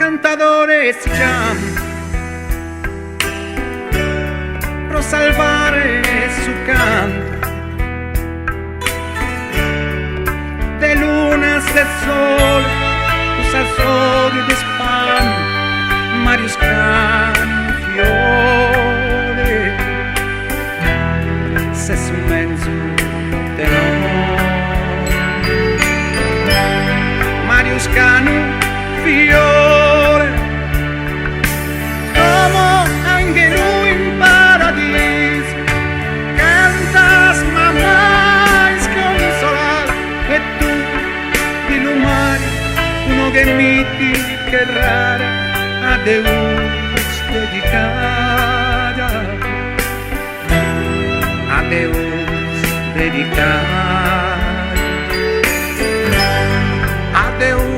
cantadores jam pro salvare su canto de lunas de sol, los azores de spam, Marius Canfiore, se su mezzo de Marius Canfiore, como ángel in paradiso, cantas mamás consolar, e tu ilumari uno che miti che rara a Deus dedicada, a Deus dedicada, a Deus